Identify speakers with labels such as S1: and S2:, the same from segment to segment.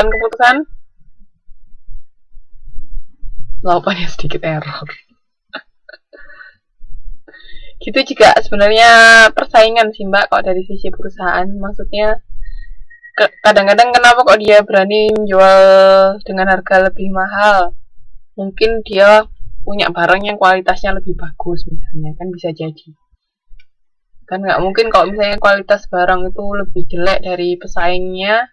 S1: pengambilan keputusan. Jawabannya sedikit error. Gitu juga sebenarnya persaingan sih Mbak kalau dari sisi perusahaan. Maksudnya kadang-kadang kenapa kok dia berani menjual dengan harga lebih mahal? Mungkin dia punya barang yang kualitasnya lebih bagus misalnya, kan bisa jadi. Kan nggak mungkin kalau misalnya kualitas barang itu lebih jelek dari pesaingnya,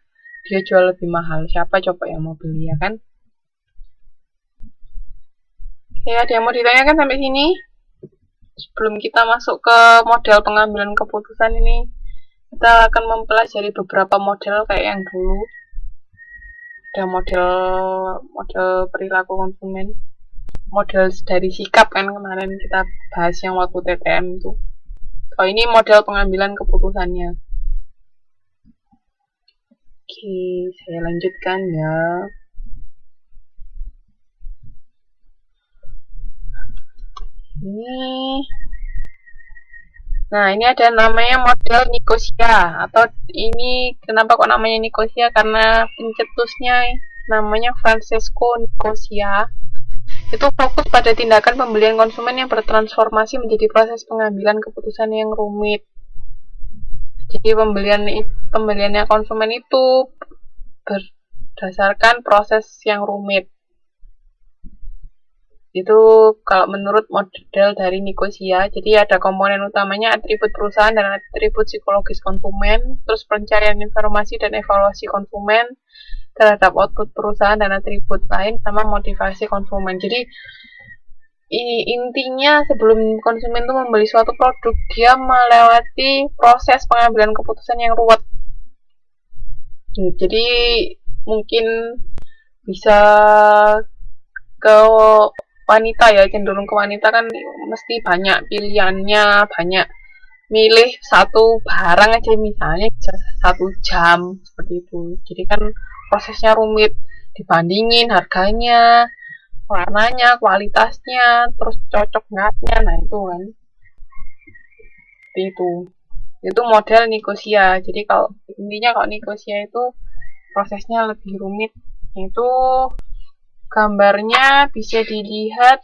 S1: dia jual lebih mahal. Siapa coba yang mau beli ya kan? Oke, ada yang mau ditanyakan sampai sini? Sebelum kita masuk ke model pengambilan keputusan ini, kita akan mempelajari beberapa model kayak yang dulu. Ada model perilaku konsumen, model dari sikap kan kemarin kita bahas yang waktu TTM itu. Oh, ini model pengambilan keputusannya. Oke, saya lanjutkan ya. Ini ada namanya model Nicosia, atau ini kenapa kok namanya Nicosia, karena pencetusnya namanya Francesco Nicosia. Itu fokus pada tindakan pembelian konsumen yang bertransformasi menjadi proses pengambilan keputusan yang rumit. Jadi pembeliannya konsumen itu berdasarkan proses yang rumit. Itu kalau menurut model dari Nicosia. Jadi ada komponen utamanya atribut perusahaan dan atribut psikologis konsumen, terus pencarian informasi dan evaluasi konsumen terhadap output perusahaan dan atribut lain, sama motivasi konsumen. Jadi intinya sebelum konsumen itu membeli suatu produk, dia melewati proses pengambilan keputusan yang ruwet. Jadi mungkin bisa ke wanita ya, cenderung ke wanita kan mesti banyak pilihannya, banyak milih satu barang aja misalnya bisa 1 jam seperti itu. Jadi kan prosesnya rumit, dibandingin harganya, warnanya, kualitasnya, terus cocok enggaknya, nah itu kan seperti itu model Nicosia. Jadi kalau intinya kalau Nicosia itu prosesnya lebih rumit. Itu gambarnya bisa dilihat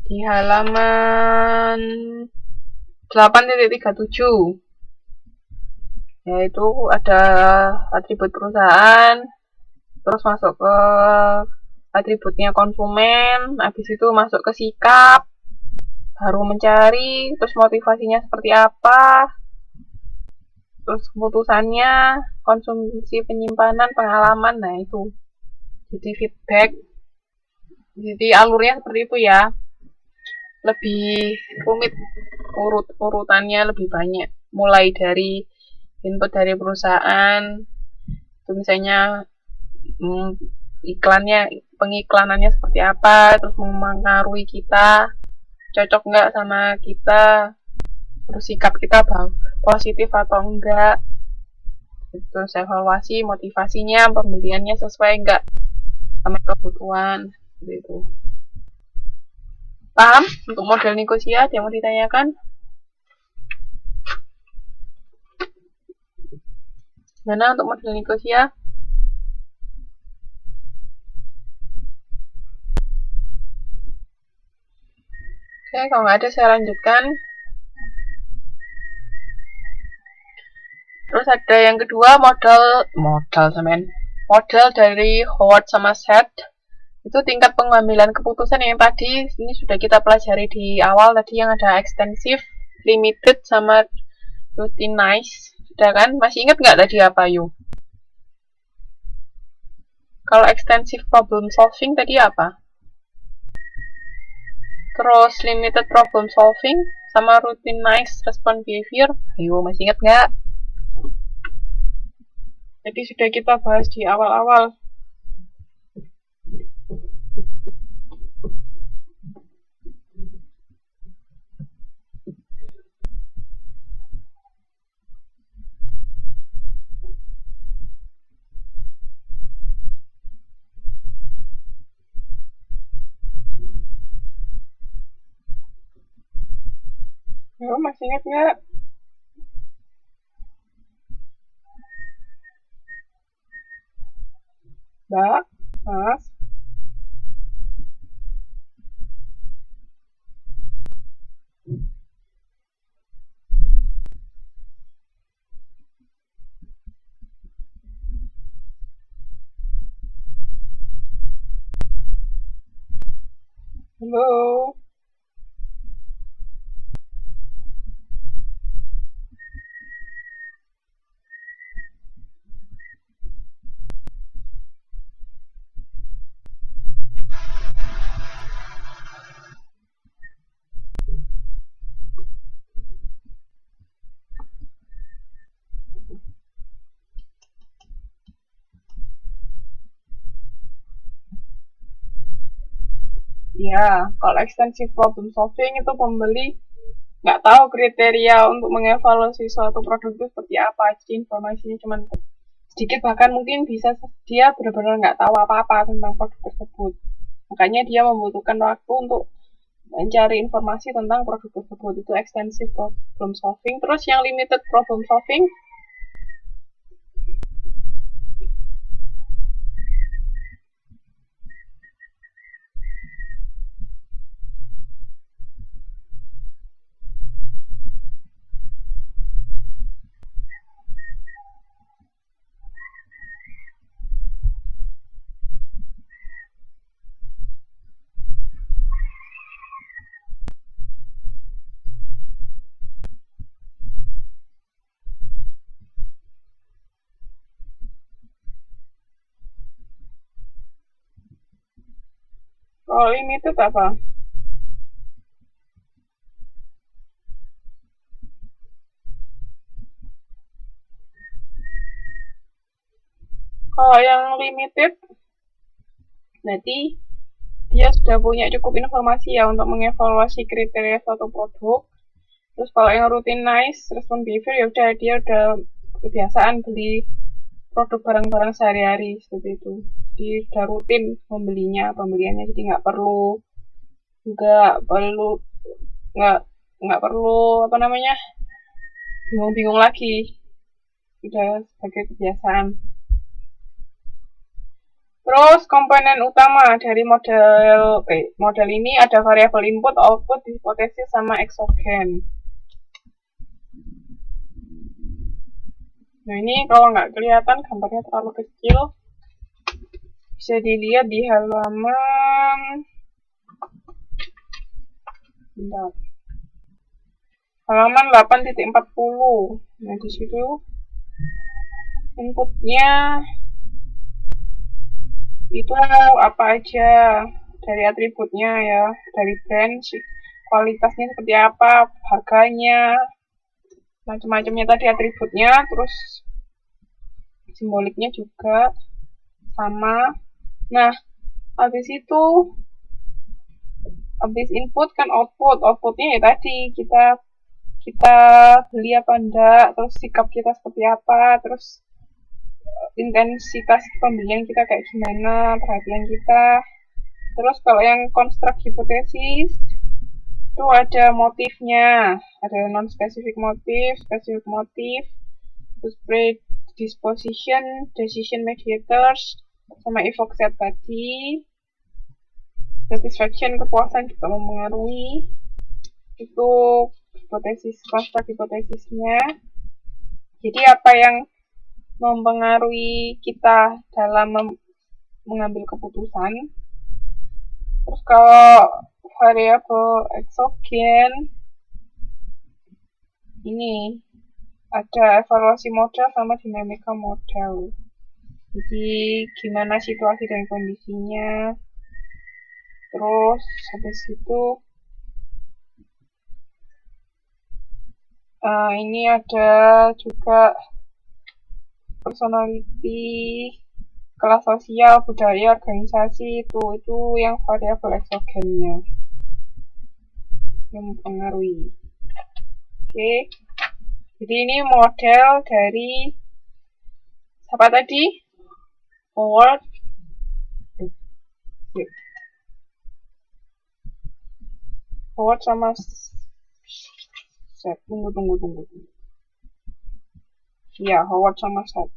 S1: di halaman 8.37. Yaitu ada atribut perusahaan, terus masuk ke atributnya konsumen, habis itu masuk ke sikap, baru mencari, terus motivasinya seperti apa, terus keputusannya, konsumsi, penyimpanan, pengalaman, nah itu. Jadi feedback. Jadi alurnya seperti itu ya. Lebih rumit, urutannya lebih banyak. Mulai dari input dari perusahaan, itu misalnya iklannya, pengiklanannya seperti apa, terus mempengaruhi kita, cocok nggak sama kita, terus sikap kita positif atau enggak, terus evaluasi, motivasinya, pembeliannya sesuai enggak sama kebutuhan, seperti itu. Paham untuk model Nicosia? Ada yang mau ditanyakan? Mana untuk model Nicosia? Oke, kalau nggak ada saya lanjutkan. Terus ada yang kedua, model dari Howard sama Seth. Itu tingkat pengambilan keputusan yang tadi ini sudah kita pelajari di awal tadi, yang ada extensive, limited, sama routinized. Sudah kan? Masih ingat nggak tadi apa yuk? Kalau extensive problem solving tadi apa? Terus limited problem solving sama routinized response behavior. Ayo, masih ingat nggak? Jadi sudah kita bahas di awal-awal. Ayo, masih ingat nggak? Mbak, Mas. Halo. Ya, kalau extensive problem solving itu pembeli nggak tahu kriteria untuk mengevaluasi suatu produk itu seperti apa. Jadi informasinya cuma sedikit, bahkan mungkin bisa dia benar-benar nggak tahu apa-apa tentang produk tersebut. Makanya dia membutuhkan waktu untuk mencari informasi tentang produk tersebut. Itu extensive problem solving. Terus yang limited problem solving, kalau limited apa? Kalau yang limited, berarti dia sudah punya cukup informasi ya untuk mengevaluasi kriteria suatu produk. Terus kalau yang routinized response behavior, ya udah dia udah kebiasaan beli produk barang-barang sehari-hari seperti itu. Jadi udah rutin pembeliannya, jadi nggak perlu nggak nggak perlu apa namanya bingung-bingung lagi, udah sebagai kebiasaan. Terus komponen utama dari model ini ada variabel input, output, hipotesis, sama eksogen. Nah ini kalau nggak kelihatan gambarnya terlalu kecil, bisa dilihat di halaman, bentar, halaman 8.40. Nah di situ inputnya itu apa aja dari atributnya ya, dari brand, kualitasnya seperti apa, harganya, macam-macamnya tadi atributnya, terus simboliknya juga sama. Nah, habis itu habis input kan outputnya ya tadi kita kita beli apa enggak, terus sikap kita seperti apa, terus intensitas pembelian kita kayak gimana, perhatian kita. Terus kalau yang construct hipotesis itu ada motifnya, ada non specific motif, specific motif, terus predisposition, decision mediators, sama evoke set tadi. Satisfaction, kepuasan juga mempengaruhi. Itu hipotesis, construct hipotesisnya. Jadi apa yang mempengaruhi kita dalam mengambil keputusan. Terus kalau variabel eksogen ini ada evaluasi model sama dinamika model. Jadi gimana situasi dan kondisinya. Terus habis itu ini ada juga personality, kelas sosial, budaya, organisasi, itu yang variabel eksogennya yang mempengaruhi. Oke, jadi ini model dari siapa tadi? Howard. Howard sama Set. Tunggu. Iya, Howard sama Set.